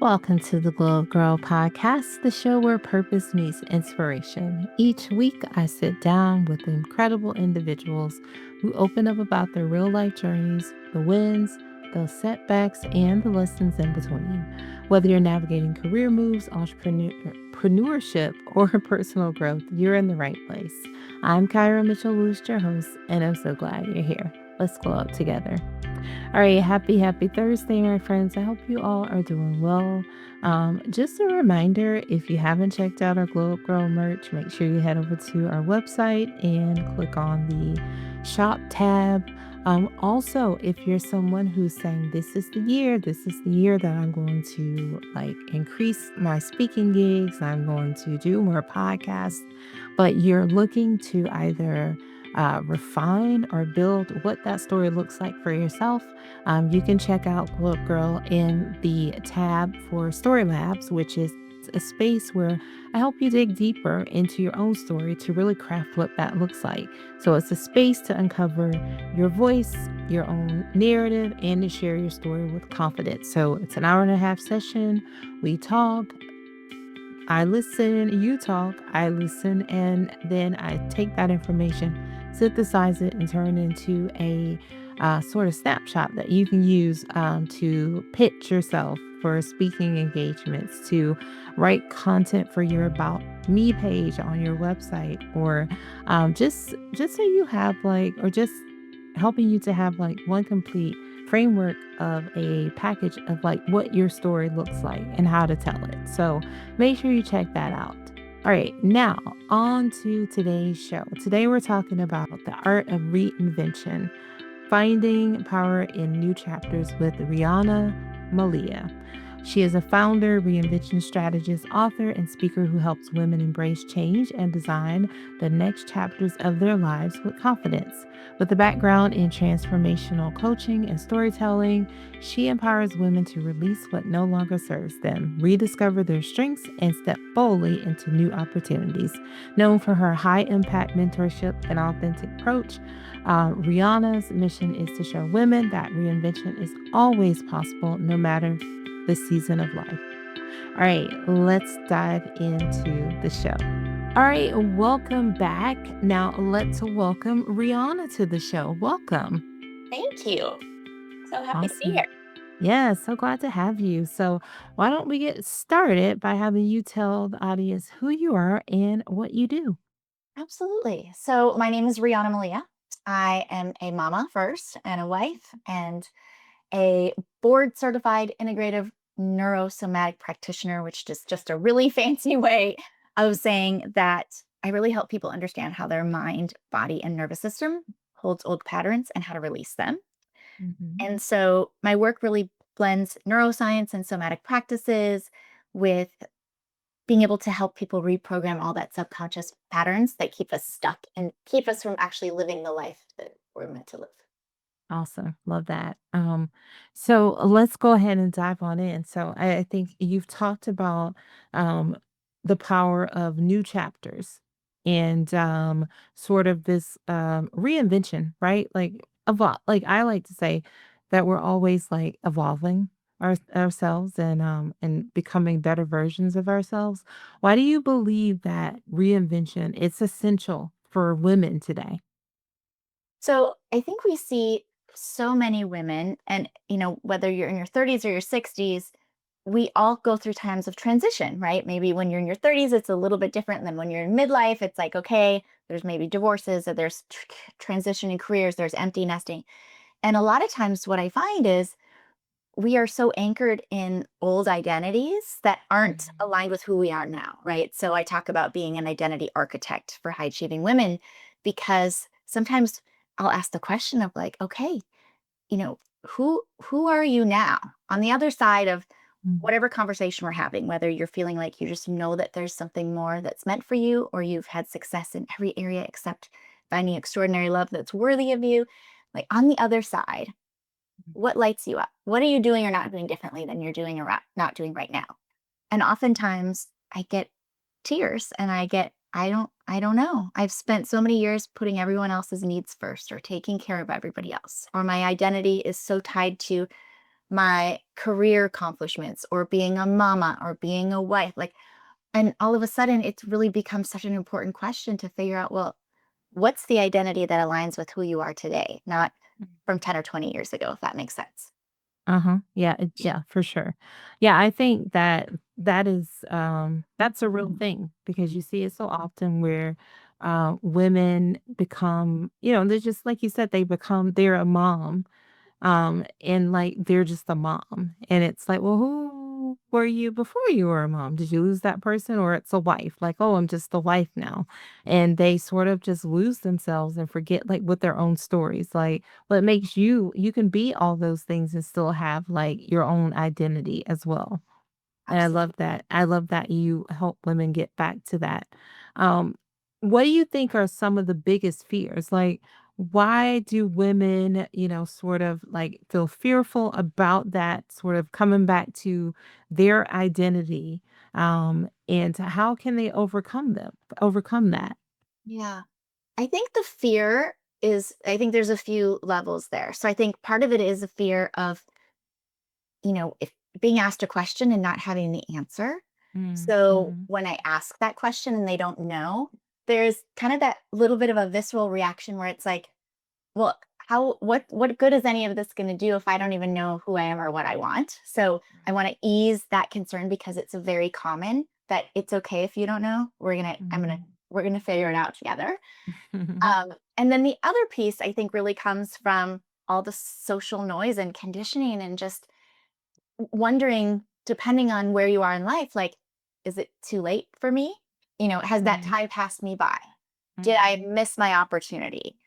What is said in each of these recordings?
Welcome to the Gyrl podcast, the show where purpose meets inspiration. Each week, I sit down with incredible individuals who open up about their real life journeys, the wins, the setbacks, and the lessons in between. Whether you're navigating career moves, entrepreneurship, or personal growth, you're in the right place. I'm Kyra Mitchell-Woost, your host, and I'm so glad you're here. Let's glow up together. All right, happy Thursday, my friends. I hope you all are doing well. Just a reminder, if you haven't checked out our Glow Up Girl merch, make sure you head over to our website and click on the shop tab. Also, if you're someone who's saying this is the year that I'm going to increase my speaking gigs, I'm going to do more podcasts, but you're looking to either refine or build what that story looks like for yourself, you can check out Glow Up Girl in the tab for Story Labs, which is a space where I help you dig deeper into your own story to really craft what that looks like. So it's a space to uncover your voice, your own narrative, and to share your story with confidence. So it's an hour and a half session. We talk, I listen, you talk, I listen, and then I take that information, synthesize it, and turn it into a sort of snapshot that you can use to pitch yourself for speaking engagements, to write content for your About Me page on your website, or just so you have or just helping you to have one complete framework of a package of what your story looks like and how to tell it. So make sure you check that out. All right, now on to today's show. Today we're talking about the art of reinvention, finding power in new chapters with Riana Malia. She is a founder, reinvention strategist, author, and speaker who helps women embrace change and design the next chapters of their lives with confidence. With a background in transformational coaching and storytelling, she empowers women to release what no longer serves them, rediscover their strengths, and step boldly into new opportunities. Known for her high impact mentorship and authentic approach, Rihanna's mission is to show women that reinvention is always possible, no matter the season of life. All right, let's dive into the show. All right, welcome back. Now let's welcome Rihanna to the show. Welcome. Thank you. So happy to be Awesome. here. Yeah, so glad to have you. So, why don't we get started by having you tell the audience who you are and what you do? Absolutely. So my name is Riana Malia. I am a mama first and a wife and a board certified integrative neurosomatic practitioner, which is just a really fancy way of saying that I really help people understand how their mind, body, and nervous system holds old patterns and how to release them. Mhm. And so my work really blends neuroscience and somatic practices with being able to help people reprogram all that subconscious patterns that keep us stuck and keep us from actually living the life that we're meant to live. Awesome. Love that. So let's go ahead and dive on in. So I think you've talked about um, the power of new chapters and sort of this reinvention, right? Like I like to say that we're always evolving ourselves and becoming better versions of ourselves. Why do you believe that reinvention it's essential for women today? So I think we see so many women, and whether you're in your 30s or your 60s, we all go through times of transition, right? Maybe when you're in your 30s, it's a little bit different than when you're in midlife. It's like, okay, there's maybe divorces, or there's transition in careers, there's empty nesting. And a lot of times, what I find is we are so anchored in old identities that aren't Mhm. aligned with who we are now, right? So I talk about being an identity architect for high achieving women because sometimes I'll ask the question of like, okay, you know, who are you now on the other side of Mm. whatever conversation we're having, whether you're feeling like you just know that there's something more that's meant for you, or you've had success in every area except finding extraordinary love that's worthy of you. Like on the other side, what lights you up? What are you doing or not doing differently than you're doing or not doing right now? And oftentimes I get tears and I don't know. I've spent so many years putting everyone else's needs first or taking care of everybody else. Or my identity is so tied to my career accomplishments or being a mama or being a wife? Like, and all of a sudden, it's really become such an important question to figure out, well, what's the identity that aligns with who you are today, not from 10 or 20 years ago, if that makes sense. Uh-huh. Yeah, yeah, for sure. Yeah, I think that that is that's a real thing because you see it so often where women become, they're just like you said, they're a mom. And like they're just a mom. And it's like, well, who were you before you were a mom? Did you lose that person? Or it's a wife, like, oh, I'm just a wife now. And they sort of just lose themselves and forget like with their own stories. Like what makes you can be all those things and still have like your own identity as well. And I Absolutely. love that. I love that you help women get back to that. Um, what do you think are some of the biggest fears? Like, why do women, sort of like feel fearful about that sort of coming back to their identity? And how can they overcome that? Yeah. I think the fear is, I think there's a few levels there. So I think part of it is a fear of, if being asked a question and not having the answer. Mm, So mhm, when I ask that question and they don't know, there's kind of that little bit of a visceral reaction where it's like, well, what good is any of this going to do if I don't even know who I am or what I want? So I want to ease that concern because it's a very common that it's okay if you don't know. mhm, We're gonna figure it out together. mhm, And then the other piece I think really comes from all the social noise and conditioning and just wondering, depending on where you are in life, like, is it too late for me? Has that mhm, time passed me by? Did I mhm. miss my opportunity?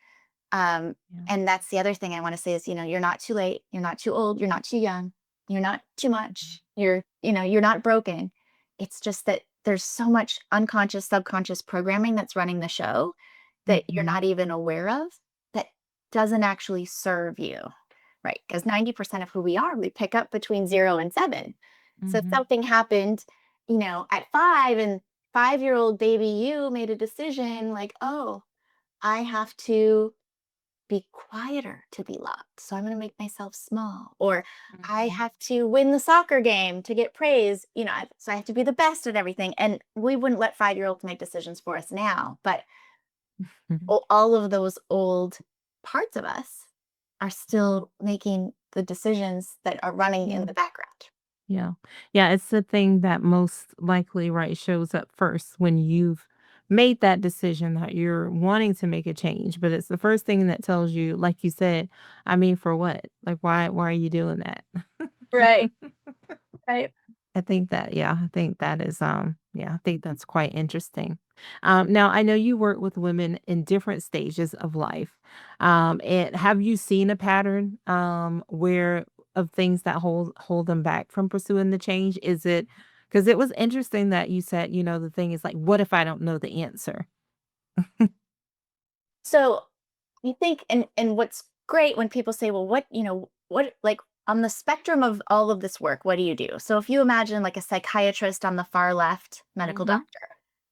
Um, Yeah. and that's the other thing I want to say is, you're not too late, you're not too old, you're not too young, you're not too much, you're not broken. It's just that there's so much unconscious, subconscious programming that's running the show that you're Mhm, not even aware of that doesn't actually serve you. Right. Because 90% of who we are, we pick up between 0 and 7. So if mhm, something happened, at 5 and 5-year-old baby you made a decision like, oh, I have to be quieter to be loved. So I'm going to make myself small. Or I mhm, have to win the soccer game to get praise. So I have to be the best at everything. And we wouldn't let 5-year-olds make decisions for us now. But mhm. all of those old parts of us are still making the decisions that are running in Yeah. the background. Yeah. Yeah, it's the thing that most likely, right, shows up first when you've made that decision that you're wanting to make a change, but it's the first thing that tells you, like you said, I mean, for what? Like, why are you doing that? Right. Right. I think that, yeah, I think that is, yeah, I think that's quite interesting. Now I know you work with women in different stages of life. And have you seen a pattern, where of things that hold them back from pursuing the change? Is it because it was interesting that you said, the thing is like, what if I don't know the answer? So you think, and what's great when people say, well, what, like, on the spectrum of all of this work, what do you do? So if you imagine like a psychiatrist on the far left, medical Mhm. doctor,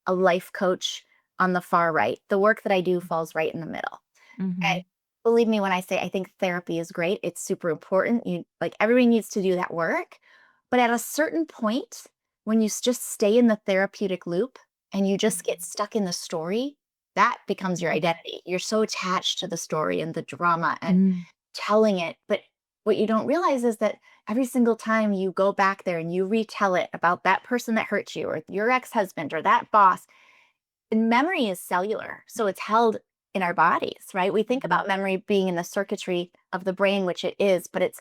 a life coach on the far right, the work that I do falls right in the middle. And Mhm. believe me when I say I think therapy is great, it's super important. Everybody needs to do that work. But at a certain point, when just stay in the therapeutic loop and you just get Mhm. stuck in the story, that becomes your Mhm. identity. You're so attached to the story and the drama and Mm. telling it. But what you don't realize is that every single time you go back there and you retell it about that person that hurt you or your ex-husband or that boss, and memory is cellular, so it's held in our bodies, right? We think Mhm. about memory being in the circuitry of the brain, which it is, but it's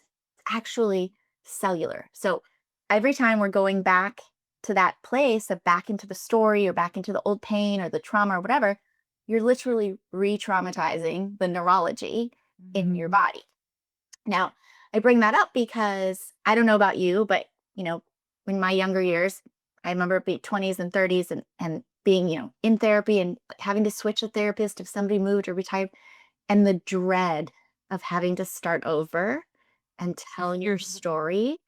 actually cellular. So every time we're going back to that place of back into the story or back into the old pain or the trauma or whatever, you're literally re-traumatizing the neurology in your Mhm. body. Now, I bring that up because I don't know about you, but you know, in my younger years, I remember being 20s and 30s and being, in therapy and having to switch a therapist if somebody moved or retired, and the dread of having to start over and tell your story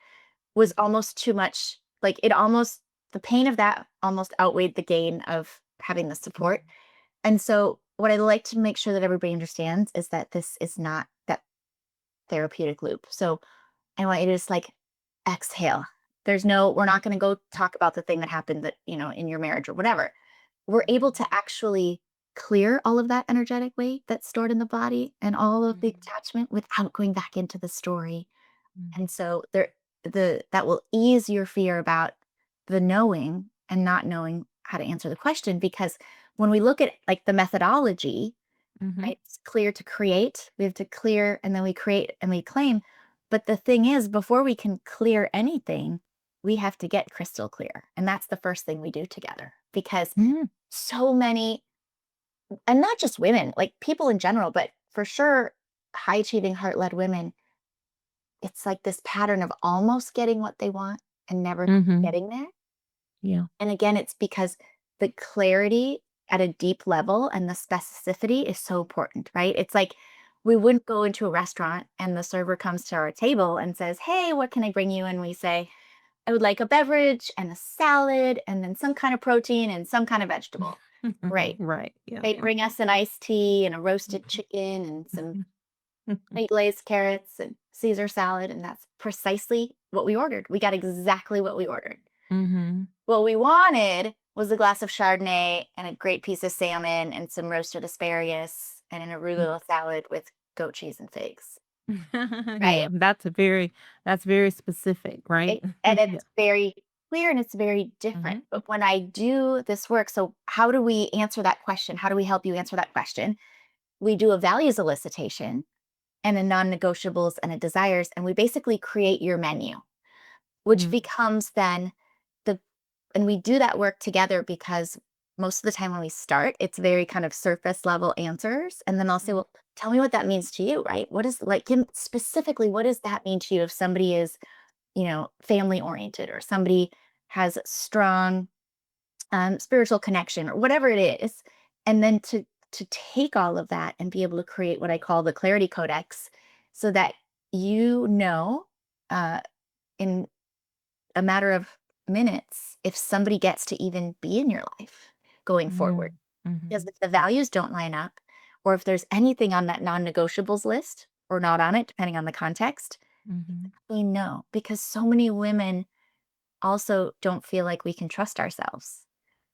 was almost too much. Like the pain of that almost outweighed the gain of having the support. And so what I like to make sure that everybody understands is that this is not that therapeutic loop. So I want you to just like exhale. We're not going to go talk about the thing that happened that, in your marriage or whatever. We're able to actually clear all of that energetic weight that's stored in the body and all of the Mhm. attachment without going back into the story. Mhm. And so that will ease your fear about the knowing and not knowing how to answer the question, because when we look at like the methodology, Mhm. right? It's clear to create. We have to clear and then we create and we claim. But the thing is, before we can clear anything, we have to get crystal clear. And that's the first thing we do together, because Mhm. so many, and not just women, like people in general, but for sure, high achieving, heart led women, it's like this pattern of almost getting what they want and never Mhm. getting there. Yeah. And again, it's because the clarity at a deep level and the specificity is so important, right? It's like we wouldn't go into a restaurant and the server comes to our table and says, "Hey, what can I bring you?" And we say, "I would like a beverage and a salad and then some kind of protein and some kind of vegetable." Right. Right. Yeah. They bring us an iced tea and a roasted chicken and some white glazed carrots and Caesar salad. And that's precisely what we ordered. We got exactly what we ordered. Mhm. What we wanted was a glass of Chardonnay and a great piece of salmon and some roasted asparagus and an arugula salad with goat cheese and figs, Yeah, right? that's very specific, right? And Yeah. it's very clear and it's very different. Mhm. But when I do this work, so how do we answer that question? How do we help you answer that question? We do a values elicitation and a non-negotiables and a desires, and we basically create your menu, which Mm. becomes then the and we do that work together because most of the time when we start, it's very kind of surface level answers. And then I'll say, Mhm. well, tell me what that means to you, right? What is like specifically, what does that mean to you if somebody is, family oriented or somebody has strong spiritual connection or whatever it is? And then to take all of that and be able to create what I call the clarity codex so that you know uh, in a matter of minutes if somebody gets to even be in your life going forward. Mm. Because Mhm. if the values don't line up, or if there's anything on that non negotiables list or not on it, depending on the context, Mhm. we know because so many women also don't feel like we can trust ourselves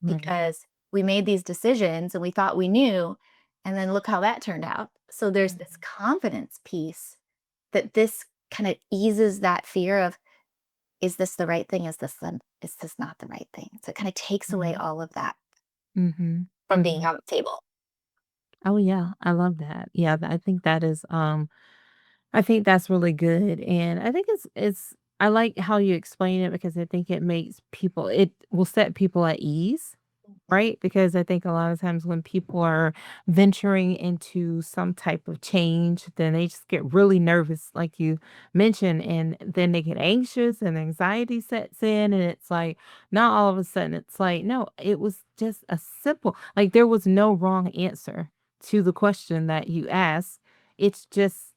Right. because we made these decisions and we thought we knew. And then look how that turned out. So there's this Mhm. confidence piece that this kind of eases that fear of, is this the right thing? Is this not the right thing? So it kind of takes away Mhm. all of that Mhm. from being Mhm. on the table. Oh, yeah, I love that. Yeah, I think that is, I think that's really good, and I think it's I like how you explain it because I think it will set people at ease. Right? Because I think a lot of times when people are venturing into some type of change, then they just get really nervous, like you mentioned, and then they get anxious and anxiety sets in. And it's like, not all of a sudden, it's like, no, it was just a simple, like there was no wrong answer to the question that you asked. It's just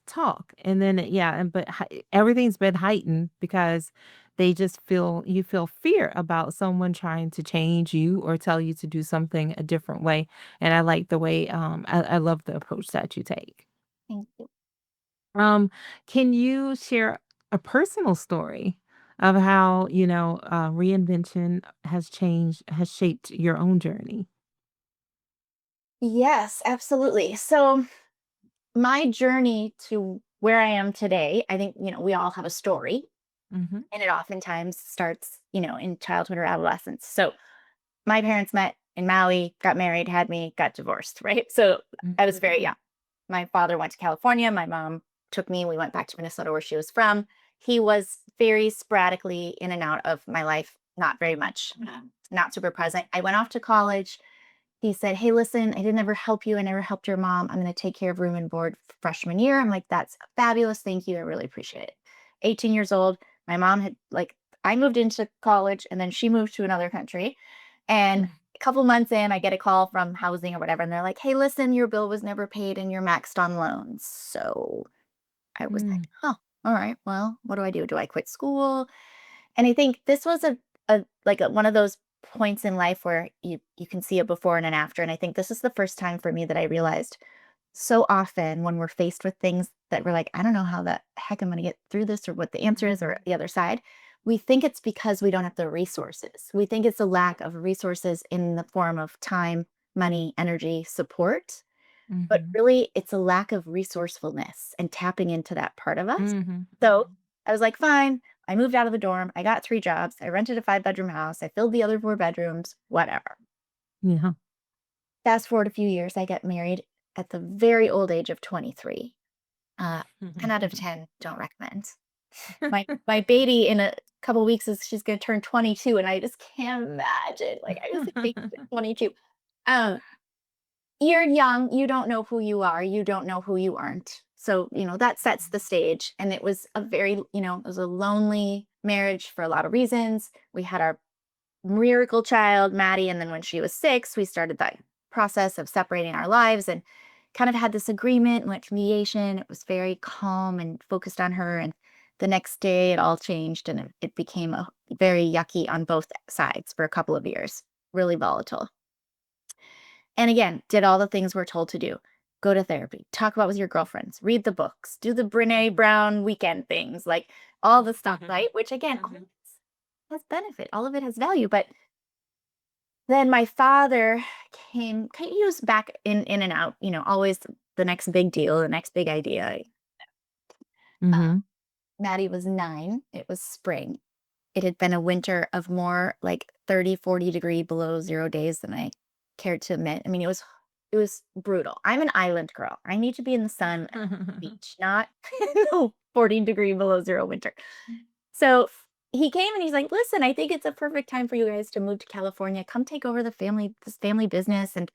talk. And then, yeah, everything's been heightened because you feel fear about someone trying to change you or tell you to do something a different way. And I like the way, I love the approach that you take. Thank you. Um, can you share a personal story of how, reinvention has shaped your own journey? Yes, absolutely. So my journey to where I am today, I think, we all have a story Mhm. and it oftentimes starts, in childhood or adolescence. So my parents met in Maui, got married, had me, got divorced, right? So I was Mhm. very young. My father went to California. My mom took me. We went back to Minnesota where she was from. He was very sporadically in and out of my life, not very much, not super present. I went off to college. He said, "Hey, listen, I didn't ever help you. I never helped your mom. I'm going to take care of room and board freshman year." I'm like, "That's fabulous. Thank you. I really appreciate it." 18 years old. My mom had like, I moved into college and then she moved to another country. And Mm. a couple months in, I get a call from housing or whatever. And they're like, "Hey, listen, your bill was never paid and you're maxed on loans." So I was like, Mm. "Oh, all right. Well, what do I do? Do I quit school?" And I think this was one of those points in life where you can see a before and an after. And I think this is the first time for me that I realized so often when we're faced with things that we're like, I don't know how the heck I'm going to get through this or what the answer is or the other side, we think it's because we don't have the resources. We think it's a lack of resources in the form of time, money, energy, support. But Mhm. really, it's a lack of resourcefulness and tapping into that part of us. Mhm. So I was like, fine. I moved out of the dorm. I got 3 jobs. I rented a 5-bedroom house. I filled the other 4 bedrooms, whatever. Yeah. Fast forward a few years, I get married at the very old age of 23. 10 out of 10 don't recommend. My baby in a couple weeks she's gonna turn 22, and I just can't imagine. Like I was a baby at 22. Um, you're young, you don't know who you are, you don't know who you aren't. So, that sets the stage. And it was a very, it was a lonely marriage for a lot of reasons. We had our miracle child, Maddie. And then when she was 6, we started that process of separating our lives and kind of had this agreement, went to mediation. It was very calm and focused on her. And the next day, it all changed and it became a very yucky on both sides for a couple of years, really volatile. And again, did all the things we're told to do. Go to therapy, talk about with your girlfriends, read the books, do the Brene Brown weekend things, like all the stuff, right? Which again, all of it has benefit, all of it has value. But then my father he was back in and out, always the next big deal, the next big idea. Uh, Mhm. Maddie was 9. It was spring. It had been a winter of more like 30, 40 degree below zero days than I cared to admit. I mean, it was brutal. I'm an island girl. I need to be in the sun at the beach, not no 40 degree below zero winter. So he came and he's like, listen, I think it's a perfect time for you guys to move to California. Come take over this family business. And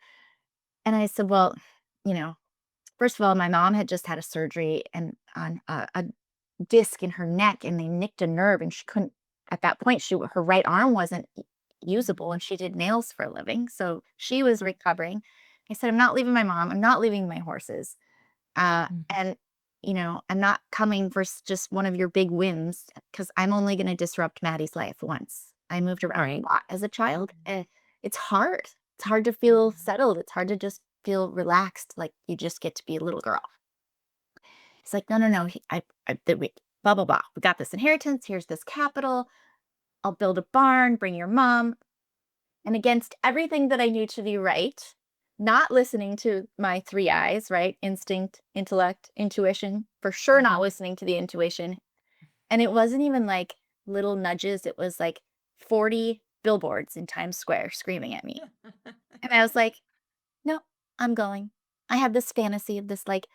I said, well, you know, first of all, my mom had just had a surgery and on a disc in her neck, and they nicked a nerve, and she couldn't. At that point, her right arm wasn't usable, and she did nails for a living, so she was recovering. I said, "I'm not leaving my mom. I'm not leaving my horses, Mhm. and I'm not coming for just one of your big wins because I'm only going to disrupt Maddie's life once." I moved around a lot as a child, and it's hard. It's hard to feel settled. It's hard to just feel relaxed, like you just get to be a little girl. He's like, "No, no, no. Blah, blah, blah. We got this inheritance. Here's this capital. I'll build a barn, bring your mom." And against everything that I knew to be right, not listening to my 3 eyes, right? Instinct, intellect, intuition, for sure not listening to the intuition. And it wasn't even like little nudges, it was like 40 billboards in Times Square screaming at me. And I was like, no, I'm going. I had this fantasy of this like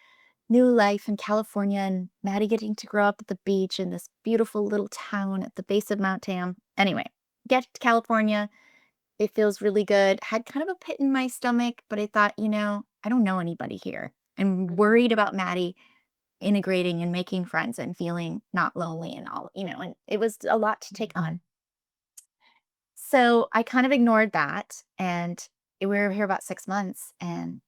new life in California and Maddie getting to grow up at the beach in this beautiful little town at the base of Mount Tam. Anyway, get to California. It feels really good. Had kind of a pit in my stomach, but I thought, I don't know anybody here. I'm worried about Maddie integrating and making friends and feeling not lonely and all, and it was a lot to take on. Mhm. So I kind of ignored that. And we were here about 6 months. And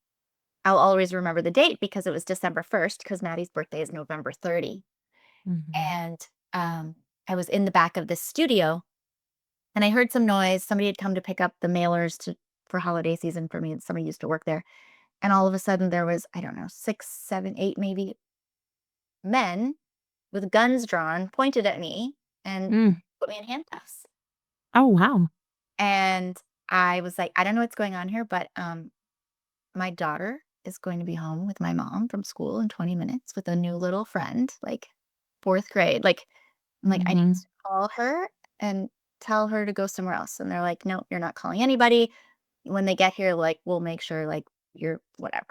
I'll always remember the date because it was December 1st, because Maddie's birthday is November 30. Mhm. And I was in the back of this studio and I heard some noise. Somebody had come to pick up the mailers for holiday season for me. And somebody used to work there. And all of a sudden there was, I don't know, 6, 7, 8 maybe men with guns drawn, pointed at me and Mm. put me in handcuffs. Oh, wow. And I was like, I don't know what's going on here, but my daughter is going to be home with my mom from school in 20 minutes with a new little friend, like 4th grade. Like, I'm like, I need Mhm. to call her and tell her to go somewhere else. And they're like, no, you're not calling anybody. When they get here, like, we'll make sure, like, you're whatever.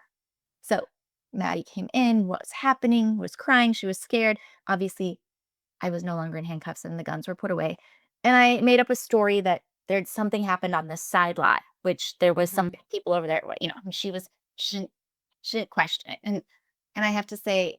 So Maddie came in, what's happening, was crying. She was scared. Obviously, I was no longer in handcuffs and the guns were put away. And I made up a story that there'd something happened on this side lot, which there was some people over there, and she didn't, she didn't question it. And I have to say,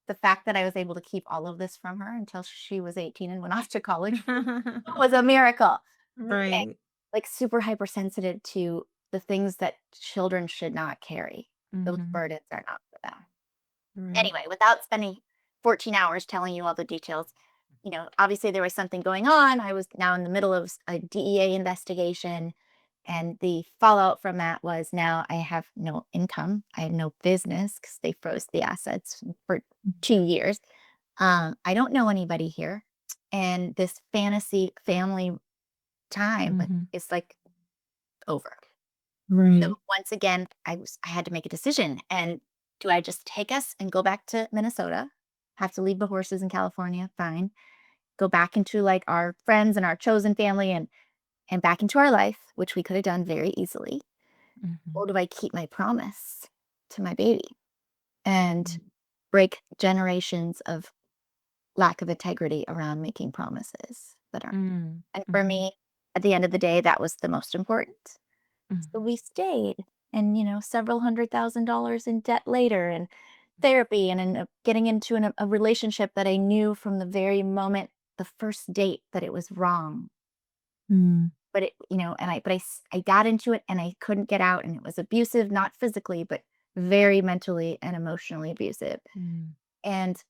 the fact that I was able to keep all of this from her until she was 18 and went off to college was a miracle. Okay. Right. Like super hypersensitive to the things that children should not carry. Those Mhm. burdens are not for them. Right. Anyway, without spending 14 hours telling you all the details, obviously there was something going on. I was now in the middle of a DEA investigation. And the fallout from that was now I have no income. I have no business because they froze the assets for 2 years. I don't know anybody here. And this fantasy family time Mhm. is like over. So Right. once again, I had to make a decision. And do I just take us and go back to Minnesota? Have to leave the horses in California? Fine. Go back into like our friends and our chosen family and back into our life, which we could have done very easily. Mhm. Or do I keep my promise to my baby and Mm. break generations of lack of integrity around making promises that aren't? Mm. And for Mhm. me, at the end of the day, that was the most important. So Mhm. we stayed and, several $100,000 in debt later and therapy and getting into a relationship that I knew from the very moment, the first date, that it was wrong. Mm. But I got into it and I couldn't get out and it was abusive, not physically, but very mentally and emotionally abusive. Mm. And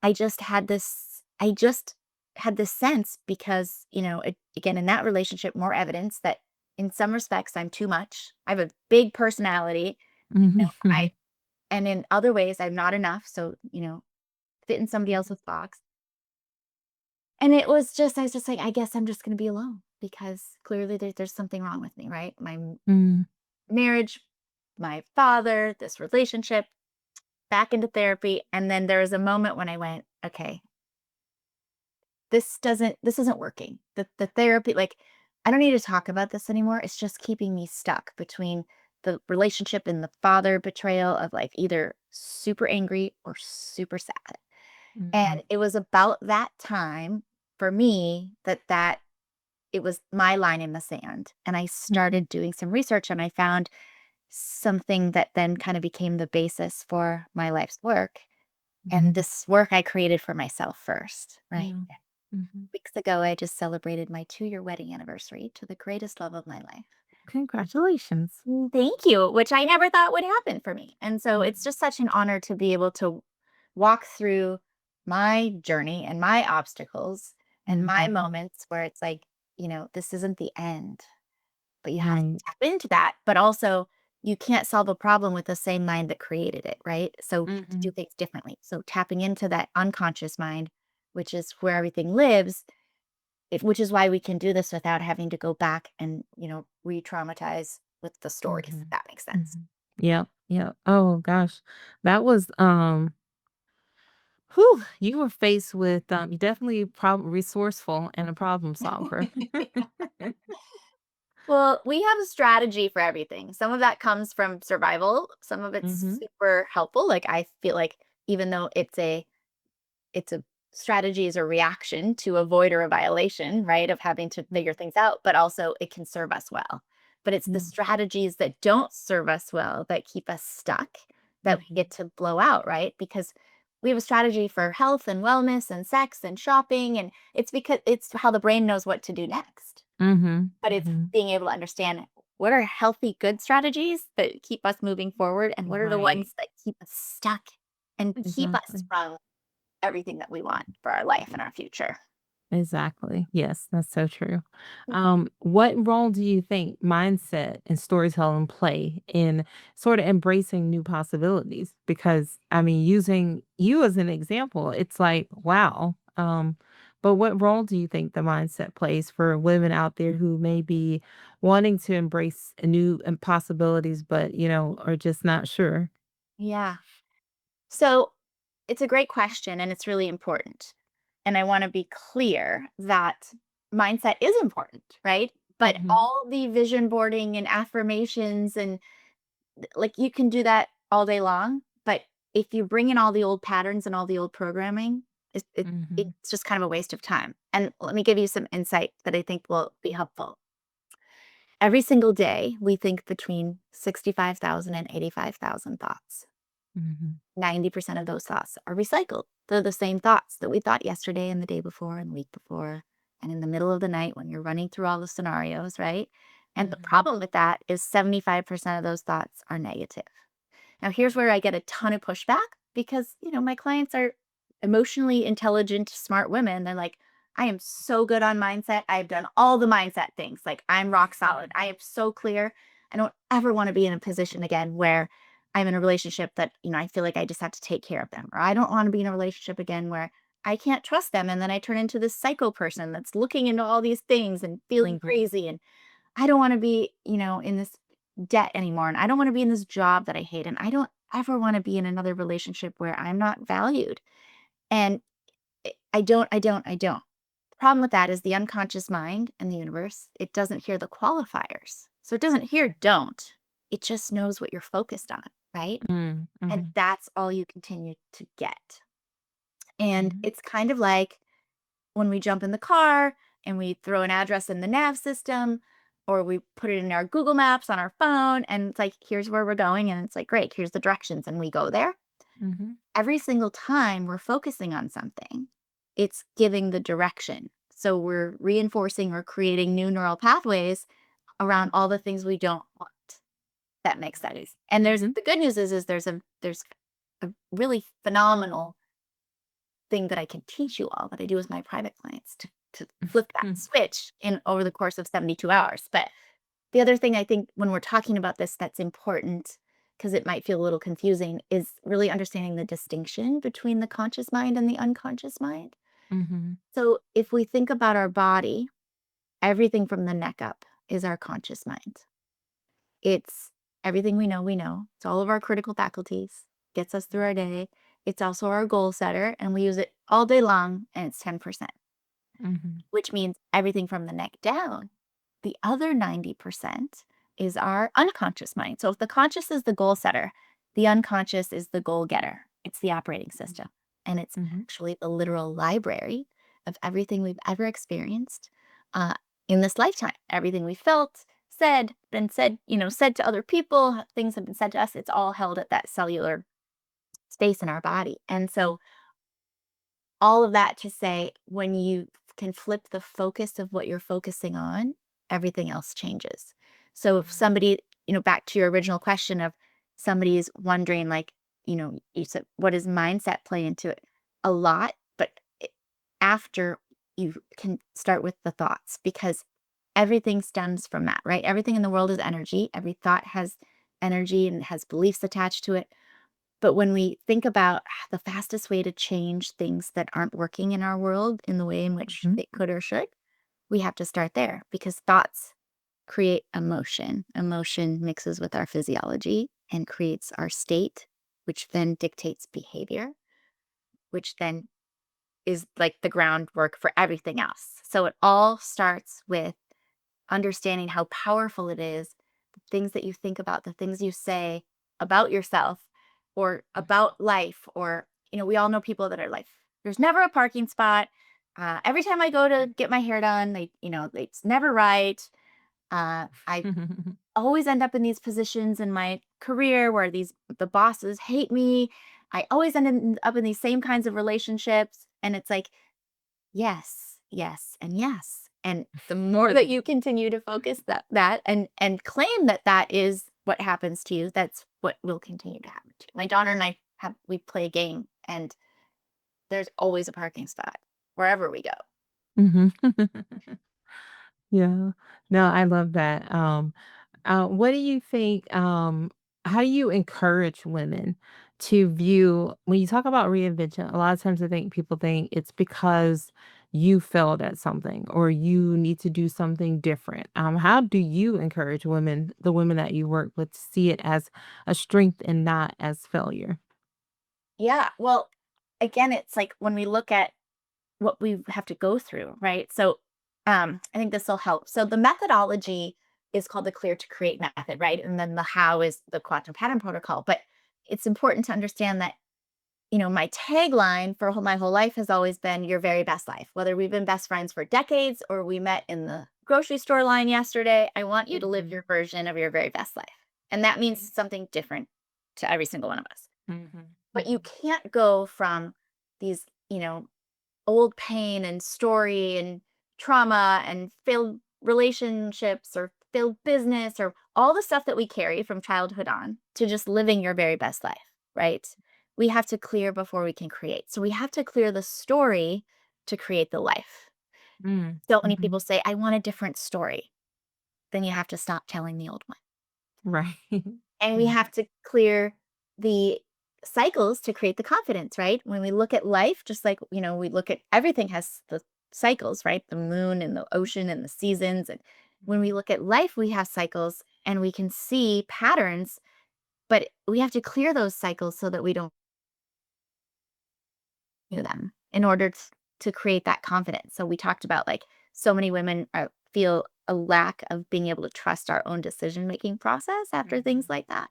I just had this sense because, again, in that relationship, more evidence that in some respects I'm too much. I have a big personality. You know, I Mhm. and in other ways I'm not enough. So, fit in somebody else's box. And I was just like, I guess I'm just gonna be alone because clearly there's something wrong with me, right? My Mm. marriage, my father, this relationship, back into therapy. And then there was a moment when I went, okay, this isn't working. The therapy, like, I don't need to talk about this anymore. It's just keeping me stuck between the relationship and the father betrayal of like either super angry or super sad. Mhm. And it was about that time for me that it was my line in the sand. And I Mhm. started doing some research and I found something that then kind of became the basis for my life's work. And Mhm. this work I created for myself first, right? Yeah. Mhm. Weeks ago, I just celebrated my 2-year wedding anniversary to the greatest love of my life. Congratulations. Thank you, which I never thought would happen for me. And so Mhm. it's just such an honor to be able to walk through my journey and my obstacles and my Mhm. moments where it's like, this isn't the end. But you have to Right. tap into that, but also you can't solve a problem with the same mind that created it, right? So to do Mhm. things differently. So tapping into that unconscious mind, which is where everything lives, which is why we can do this without having to go back and, re-traumatize with the stories, if Mhm. that makes sense. Mhm. Yep. Yep. Oh gosh. That was whew, you were faced with you definitely resourceful and a problem solver. Well, we have a strategy for everything. Some of that comes from survival, some of it's Mhm. super helpful. Like I feel like even though it's a strategy is a reaction to avoid or a violation, right? Of having to figure things out, but also it can serve us well. But it's the Yeah. strategies that don't serve us well that keep us stuck that we Mhm. get to blow out, right? Because we have a strategy for health and wellness and sex and shopping. And it's because it's how the brain knows what to do next. Mhm. But it's Mhm. being able to understand what are healthy, good strategies that keep us moving forward and what are the Right. ones that keep us stuck and keep us Exactly. from everything that we want for our life and our future. Exactly. Yes, that's so true. What role do you think mindset and storytelling play in sort of embracing new possibilities? Because I mean, using you as an example, it's like, wow. But what role do you think the mindset plays for women out there who may be wanting to embrace a new possibilities, but are just not sure? Yeah. So it's a great question and it's really important. And I want to be clear that mindset is important, right? But Hmm. all the vision boarding and affirmations and like you can do that all day long. But if you bring in all the old patterns and all the old programming, Hmm. it's just kind of a waste of time. And let me give you some insight that I think will be helpful. Every single day, we think between 65,000 and 85,000 thoughts. Hmm. 90% of those thoughts are recycled. They're the same thoughts that we thought yesterday and the day before and the week before and in the middle of the night when you're running through all the scenarios, right? And the Hmm. problem with that is 75% of those thoughts are negative. Now, here's where I get a ton of pushback because, my clients are emotionally intelligent, smart women. They're like, I am so good on mindset. I've done all the mindset things. Like, I'm rock solid. I am so clear. I don't ever want to be in a position again where I'm in a relationship that, I feel like I just have to take care of them. Or I don't want to be in a relationship again where I can't trust them. And then I turn into this psycho person that's looking into all these things and feeling crazy. And I don't want to be, in this debt anymore. And I don't want to be in this job that I hate. And I don't ever want to be in another relationship where I'm not valued. And I don't. The problem with that is the unconscious mind and the universe, it doesn't hear the qualifiers. So it doesn't hear don't. It just knows what you're focused on, right? Mm, And mhm, that's all you continue to get. And mhm, it's kind of like when we jump in the car and we throw an address in the nav system, or we put it in our Google Maps on our phone, and it's like, here's where we're going. And it's like, great, here's the directions. And we go there. mhm, Every single time we're focusing on something, it's giving the direction. So we're reinforcing or creating new neural pathways around all the things we don't want. That makes sense. And there's mhm, the good news is there's a really phenomenal thing that I can teach you all that I do with my private clients to flip that mhm, switch in over the course of 72 hours. But the other thing I think when we're talking about this that's important, because it might feel a little confusing, is really understanding the distinction between the conscious mind and the unconscious mind. mhm, So if we think about our body, everything from the neck up is our conscious mind. It's everything we know, we know. It's all of our critical faculties, gets us through our day. It's also our goal setter, and we use it all day long, and it's 10%, mhm, which means everything from the neck down. The other 90% is our unconscious mind. So if the conscious is the goal setter, the unconscious is the goal getter. It's the operating system. And it's mhm, actually the literal library of everything we've ever experienced uh, in this lifetime. Everything we felt, said, been said, said to other people, things have been said to us. It's all held at that cellular space in our body. And so all of that to say, when you can flip the focus of what you're focusing on, everything else changes. So if somebody, back to your original question of somebody is wondering, like, you said, what does mindset play into it? A lot, but after you can start with the thoughts, because everything stems from that, right? Everything in the world is energy. Every thought has energy and has beliefs attached to it. But when we think about the fastest way to change things that aren't working in our world in the way in which mhm, they could or should, we have to start there, because thoughts create emotion. Emotion mixes with our physiology and creates our state, which then dictates behavior, which then is like the groundwork for everything else. So it all starts with understanding how powerful it is, the things that you think about, the things you say about yourself or about life. Or, we all know people that are like, there's never a parking spot. Every time I go to get my hair done, it's never right. I mhm, always end up in these positions in my career where the bosses hate me. I always up in these same kinds of relationships. And it's like, yes, yes, and yes. And the more that you continue to focus that and claim that that is what happens to you, that's what will continue to happen to you. My daughter and I we play a game, and there's always a parking spot wherever we go. mhm. Yeah. No, I love that. What do you think, how do you encourage women to view when you talk about reinvention, a lot of times I think people think it's because you failed at something or you need to do something different. How do you encourage women, the women that you work with, to see it as a strength and not as failure? Yeah. Well, again, it's like when we look at what we have to go through, right? So I think this will help. So the methodology is called the clear to create method, right? And then the how is the quantum pattern protocol. But it's important to understand that, my tagline for my whole life has always been your very best life. Whether we've been best friends for decades or we met in the grocery store line yesterday, I want you to live your version of your very best life. And that means something different to every single one of us. Mhm, But you mhm, can't go from these, old pain and story and trauma and failed relationships or failed business or all the stuff that we carry from childhood on to just living your very best life, right? We have to clear before we can create. So we have to clear the story to create the life. Mm. So many Mhm. people say, I want a different story. Then you have to stop telling the old one. Right. And we Yeah. have to clear the cycles to create the confidence, right? When we look at life, just like, we look at everything has the cycles, right? The moon and the ocean and the seasons. And when we look at life, we have cycles and we can see patterns, but we have to clear those cycles so that we don't do them in order to create that confidence. So we talked about like so many women feel a lack of being able to trust our own decision making process after things Mhm. like that.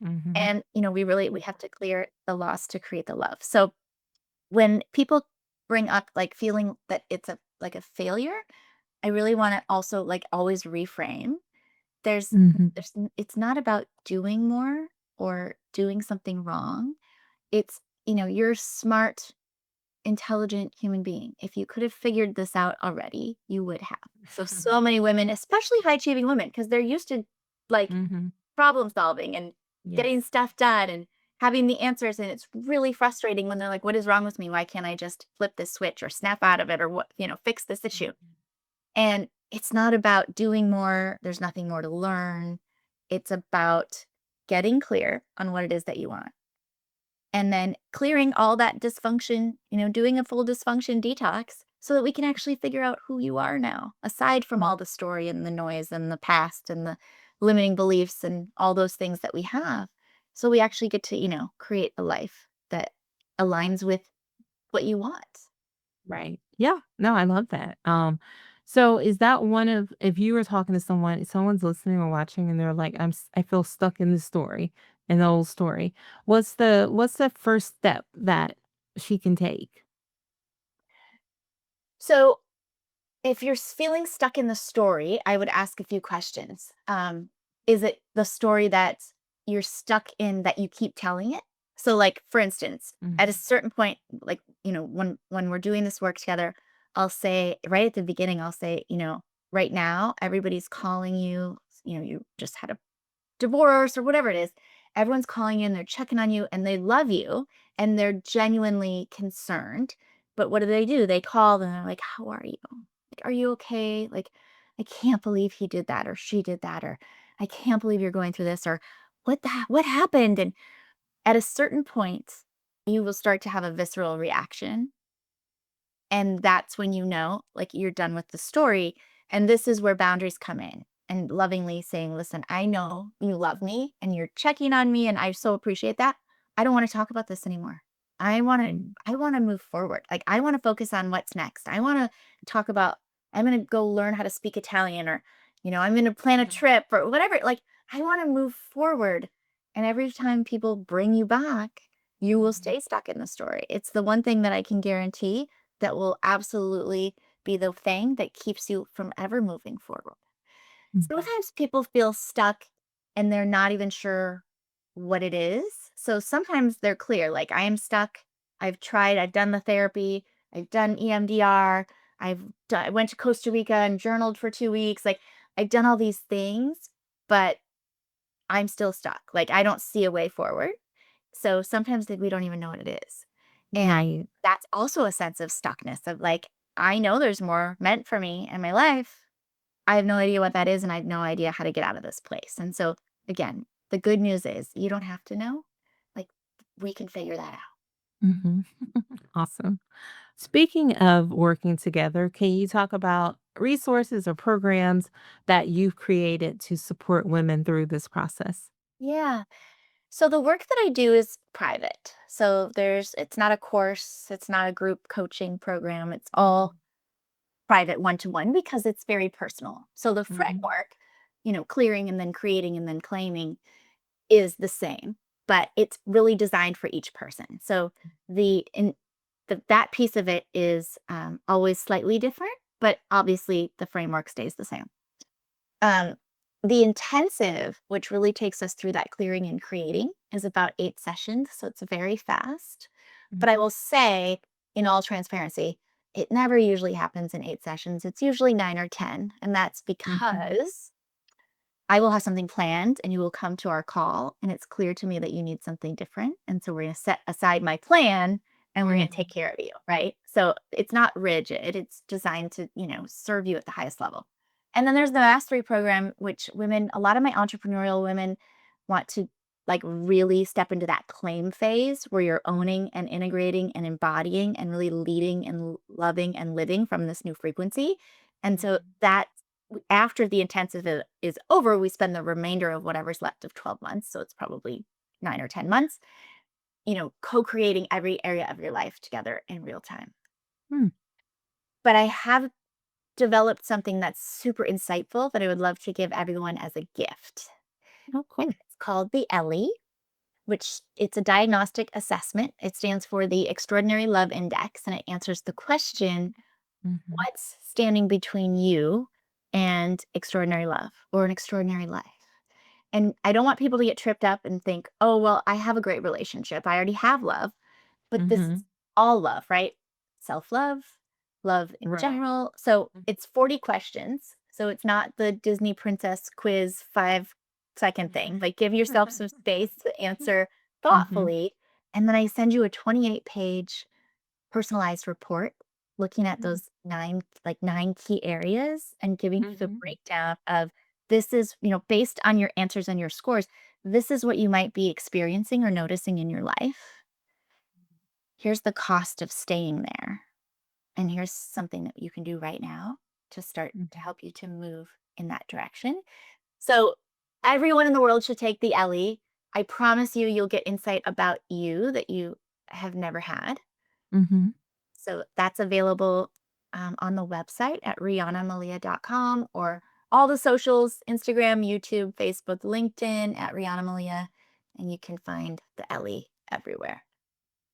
Mhm. And, we have to clear the loss to create the love. So when people bring up like feeling that it's like a failure, I really want to also like always reframe. There's Mhm. it's not about doing more or doing something wrong. It's, you're a smart, intelligent human being. If you could have figured this out already, you would have. So many women, especially high achieving women, because they're used to like Mhm. problem solving and getting Yes. stuff done and having the answers, and it's really frustrating when they're like, what is wrong with me? Why can't I just flip this switch or snap out of it or fix this issue? Mhm. And it's not about doing more. There's nothing more to learn. It's about getting clear on what it is that you want, and then clearing all that dysfunction, doing a full dysfunction detox so that we can actually figure out who you are now, aside from all the story and the noise and the past and the limiting beliefs and all those things that we have. So we actually get to, create a life that aligns with what you want. Right. Yeah. No, I love that. So is that one of if you were talking to someone, someone's listening or watching and they're like, I feel stuck in this story, in the old story. What's the first step that she can take? So if you're feeling stuck in the story, I would ask a few questions. Is it the story that you're stuck in that you keep telling it? So, like for instance, at a Mhm. certain point, like when we're doing this work together, I'll say right at the beginning, I'll say, right now everybody's calling you. You just had a divorce or whatever it is, everyone's calling you and they're checking on you and they love you and they're genuinely concerned. But what do? They call and they're like, how are you? Like, are you okay? Like, I can't believe he did that or she did that, or I can't believe you're going through this, or what happened? And at a certain point, you will start to have a visceral reaction, and that's when like, you're done with the story, and this is where boundaries come in, and lovingly saying, "Listen, I know you love me, and you're checking on me, and I so appreciate that. I don't wanna talk about this anymore. I wanna Mm. I wanna move forward. Like, I wanna focus on what's next. I wanna talk about I'm gonna go learn how to speak Italian, or, I'm gonna plan a Mhm. trip or whatever. Like, I wanna move forward." And every time people bring you back, you will Mhm. stay stuck in the story. It's the one thing that I can guarantee that will absolutely be the thing that keeps you from ever moving forward. Mhm. Sometimes people feel stuck and they're not even sure what it is. So sometimes they're clear, like, I am stuck. I've done the therapy, I've done EMDR, I went to Costa Rica and journaled for 2 weeks. Like, I've done all these things, but I'm still stuck. Like, I don't see a way forward. So sometimes we don't even know what it is. And Right. that's also a sense of stuckness of like, I know there's more meant for me in my life. I have no idea what that is, and I have no idea how to get out of this place. And so, again, the good news is you don't have to know. Like, we can figure that out. Mhm. Awesome. Speaking of working together, can you talk about resources or programs that you've created to support women through this process? Yeah. So the work that I do is private. So it's not a course, it's not a group coaching program. It's all private one to one because it's very personal. So the Mhm. framework, clearing and then creating and then claiming is the same, but it's really designed for each person. So that piece of it is always slightly different, but obviously the framework stays the same. Um, the intensive, which really takes us through that clearing and creating, is about 8 sessions. So it's very fast. But I Mhm. will say, in all transparency, it never usually happens in 8 sessions. It's usually 9 or 10. And that's Mhm. because I will have something planned and you will come to our call, and it's clear to me that you need something different. And so we're going to set aside my plan and we're going to Mhm. take care of you, right? So it's not rigid. It's designed to, serve you at the highest level. And then there's the mastery program, which women, a lot of my entrepreneurial women want to like really step into that claim phase where you're owning and integrating and embodying and really leading and loving and living from this new frequency. And so Mhm. that after the intensive is over, we spend the remainder of whatever's left of 12 months. So it's probably 9 or 10 months, co-creating every area of your life together in real time. Mm. But I have developed something that's super insightful that I would love to give everyone as a gift. Oh, And cool. it's called the Ellie, which it's a diagnostic assessment. It stands for the Extraordinary Love Index, and it answers the question, Mhm. what's standing between you and extraordinary love or an extraordinary life? And I don't want people to get tripped up and think, oh, well, I have a great relationship. I already have love. But this is Mhm. all love, right? Self-love, love in Right. general. So Mhm. it's 40 questions. So it's not the Disney princess quiz 5-second thing. Like give yourself some space to answer Mhm. thoughtfully. And then I send you a 28-page personalized report looking at Mm. those nine key areas and giving you the Mhm. breakdown of this is, based on your answers and your scores, this is what you might be experiencing or noticing in your life. Here's the cost of staying there. And here's something that you can do right now to start to Mhm. help you to move in that direction. So, everyone in the world should take the Ellie. I promise you, you'll get insight about you that you have never had. Mhm. So, that's available on the website at rianamalia.com or all the socials Instagram, YouTube, Facebook, LinkedIn at Riana Malia. And you can find the Ellie everywhere.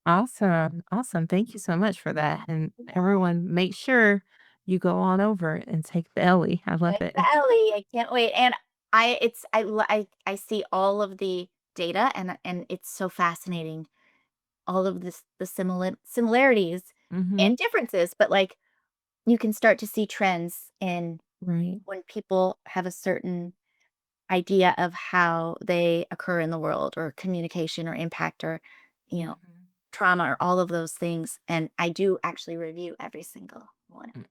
Awesome. Awesome. Thank you so much for that. And everyone, make sure you go on over and take the Ellie. I love Like it. the Ellie, I can't wait, and I see all of the data, and it's so fascinating, all of the similarities Mhm. and differences, but, like, you can start to see trends in Right. when people have a certain idea of how they occur in the world or communication or impact or, you know, Mhm. trauma or all of those things, and I do actually review every single one.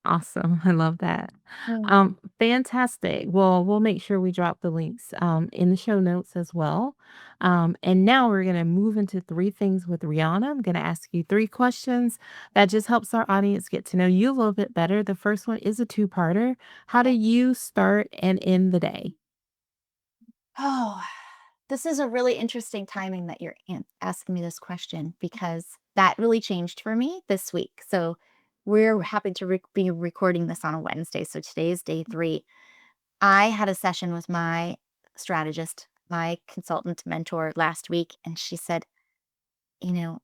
Awesome. I love that. Mm. Fantastic. Well, we'll make sure we drop the links in the show notes as well. And now we're going to move into three things with Rihanna. I'm going to ask you three questions that just helps our audience get to know you a little bit better. The first one is a two-parter. How do Okay. you start and end the day? Oh, this is a really interesting timing that you're asking me this question because that really changed for me this week. So we're happy to be recording this on a Wednesday. So today is day 3. I had a session with my strategist, my consultant mentor last week, and she said, you know,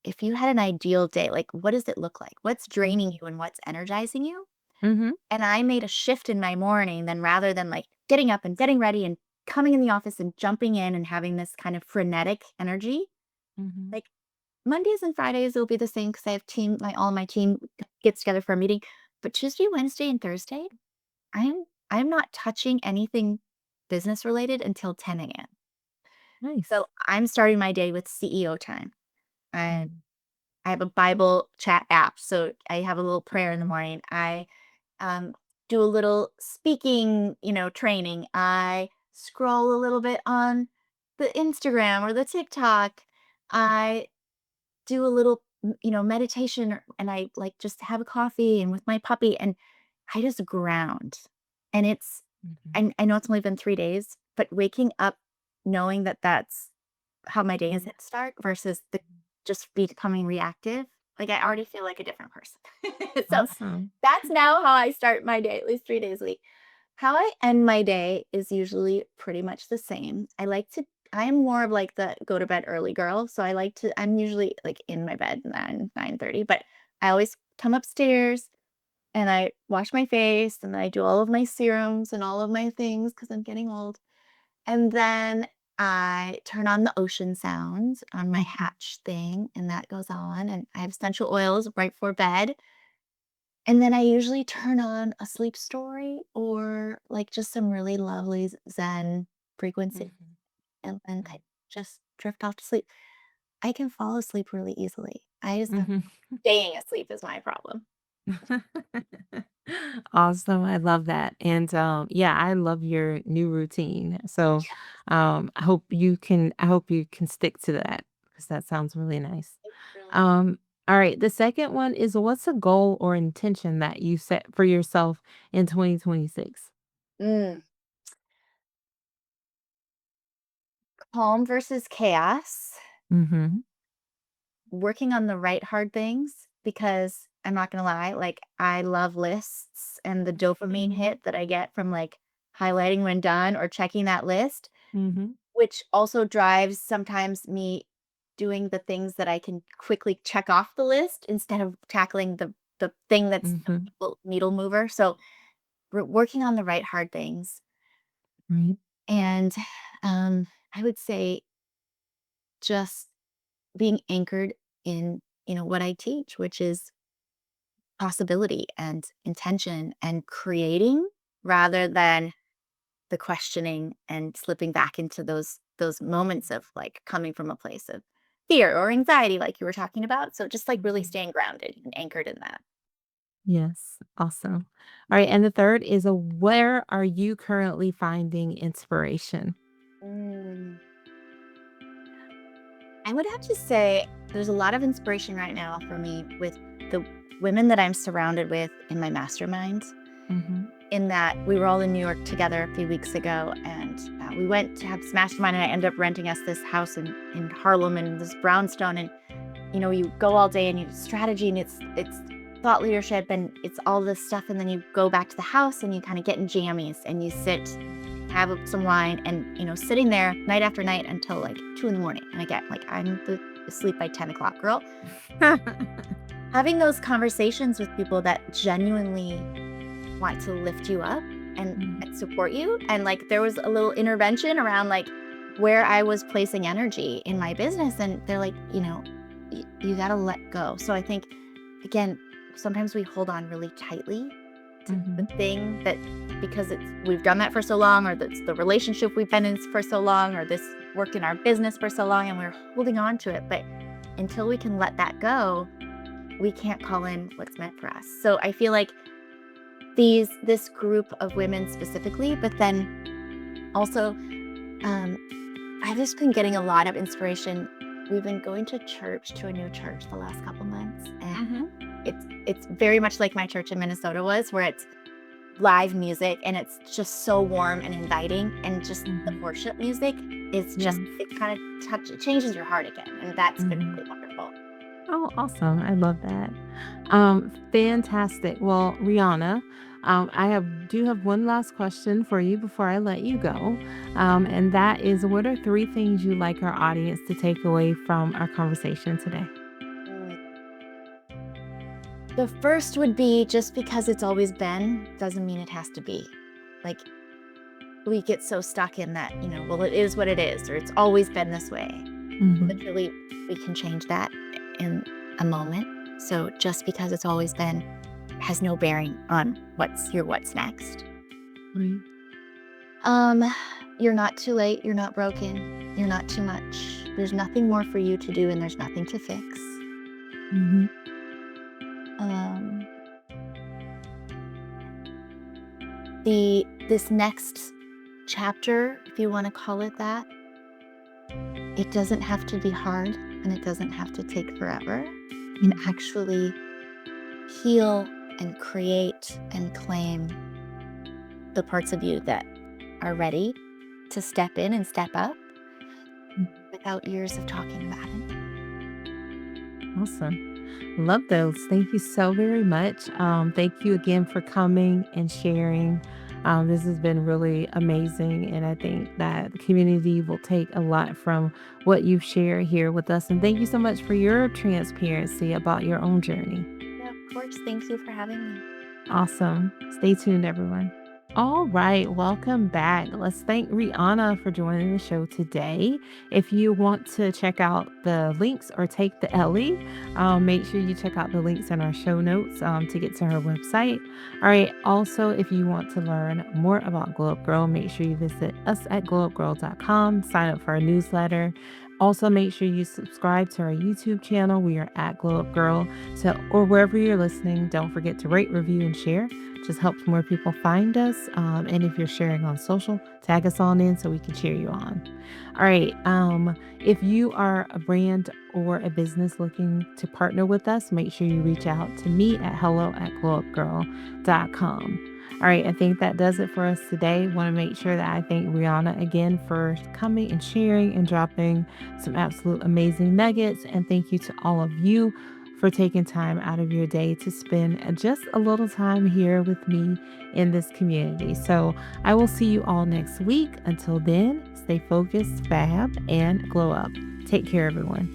if you had an ideal day, like what does it look like? What's draining you and what's energizing you? Mm-hmm. And I made a shift in my morning then rather than like getting up and getting ready and coming in the office and jumping in and having this kind of frenetic energy. Mm-hmm. Like Mondays and Fridays will be the same because I have all my team gets together for a meeting. But Tuesday, Wednesday, and Thursday, I'm not touching anything business related until 10 a.m. So Nice. I'm starting my day with CEO time. And Mm-hmm. I have a Bible chat app. So I have a little prayer in the morning. I um, do a little speaking, training. I scroll a little bit on the Instagram or the TikTok. I do a little, meditation and I like just have a coffee and with my puppy and I just ground. And Mm-hmm. I know it's only been 3 days, but waking up knowing that that's how my day is at start versus the just becoming reactive. Like I already feel like a different person. So Awesome. that's now how I start my day, at least 3 days a week. How I end my day is usually pretty much the same. I'm more of like the go to bed early girl. So I'm usually like in my bed 9:30, but I always come upstairs and I wash my face and I do all of my serums and all of my things because I'm getting old. And then I turn on the ocean sounds on my Mhm. Hatch thing, and that goes on. And I have essential oils right before bed. And then I usually turn on a sleep story or like just some really lovely Zen frequency Mhm. and then Mm. I just drift off to sleep. I can fall asleep really easily. I just Mhm. staying asleep is my problem. Awesome, I love that, and, yeah, I love your new routine, so, I hope you can stick to that because that sounds really nice. Really. Um, alright, the second one is what's a goal or intention that you set for yourself in 2026? Mm. Calm versus chaos. Mhm, Working on the right hard things because I'm not gonna lie, like, I love lists and the dopamine hit that I get from, like, highlighting when done or checking that list, mhm, which also drives sometimes me doing the things that I can quickly check off the list instead of tackling the thing that's the mhm, needle mover. So, we're working on the right hard things, right, and, I would say just being anchored in, what I teach, which is possibility and intention and creating rather than the questioning and slipping back into those moments of like coming from a place of fear or anxiety like you were talking about. So just like really mhm. staying grounded and anchored in that. Yes, awesome. Alright, and the third is where are you currently finding inspiration? Mm. I would have to say there's a lot of inspiration right now for me with the women that I'm surrounded with in my mastermind. Mhm, In that we were all in New York together a few weeks ago, and we went to have this mastermind, and I ended up renting us this house in Harlem and this brownstone, and you go all day and you strategy, and it's thought leadership, and it's all this stuff, and then you go back to the house and you kind of get in jammies and you sit, have some wine, and sitting there night after night until like 2 in the morning, and I get like I'm the asleep by 10 o'clock girl. Having those conversations with people that genuinely want to lift you up and Mhm, support you. And like there was a little intervention around like where I was placing energy in my business. And they're like, you got to let go. So I think, again, sometimes we hold on really tightly to the mhm, thing that because we've done that for so long, or that's the relationship we've been in for so long, or this worked in our business for so long, and we're holding on to it. But until we can let that go, we can't call in what's meant for us. So I feel like this group of women specifically, but then also, um, I've just been getting a lot of inspiration. We've been going to a new church the last couple months, and mhm, it's very much like my church in Minnesota was, where it's live music and it's just so warm and inviting, and just the mhm. worship music is just Yes. it kind of it changes your heart again, and that's been Mhm. really wonderful. Oh, awesome. I love that. Fantastic. Well, Rihanna, do have one last question for you before I let you go. And that is what are three things you like our audience to take away from our conversation today? Mm. The first would be just because it's always been doesn't mean it has to be. Like we get so stuck in that, well, it is what it is, or it's always been this way. Mhm. Literally, we can change that in a moment. So just because it's always been has no bearing on what's next. Right. Um, you're not too late, you're not broken, you're not too much. There's nothing more for you to do and there's nothing to fix. Mhm. Um, this next chapter, if you want to call it that, it doesn't have to be hard and it doesn't have to take forever. You can Mhm. actually heal and create and claim the parts of you that are ready to step in and step up without years of talking about it. Awesome. Love those. Thank you so very much. Thank you again for coming and sharing. This has been really amazing. And I think that the community will take a lot from what you've shared here with us. And thank you so much for your transparency about your own journey. Yeah, of course. Thank you for having me. Awesome. Stay tuned, everyone. All right, welcome back. Let's thank Rihanna for joining the show today. If you want to check out the links or take the Ellie, make sure you check out the links in our show notes to get to her website. All right, also, if you want to learn more about Glow Up Girl, make sure you visit us at glowupgirl.com, sign up for our newsletter. Also, make sure you subscribe to our YouTube channel. We are at Glow Up Girl. So, or wherever you're listening, don't forget to rate, review, and share. Just helps more people find us. And if you're sharing on social, tag us on in so we can cheer you on. All right. If you are a brand or a business looking to partner with us, make sure you reach out to me at hello@glowupgirl.com. All right, I think that does it for us today. Want to make sure that I thank Riana again for coming and sharing and dropping some absolute amazing nuggets. And thank you to all of you for taking time out of your day to spend just a little time here with me in this community. So I will see you all next week. Until then, stay focused, fab, and glow up. Take care, everyone.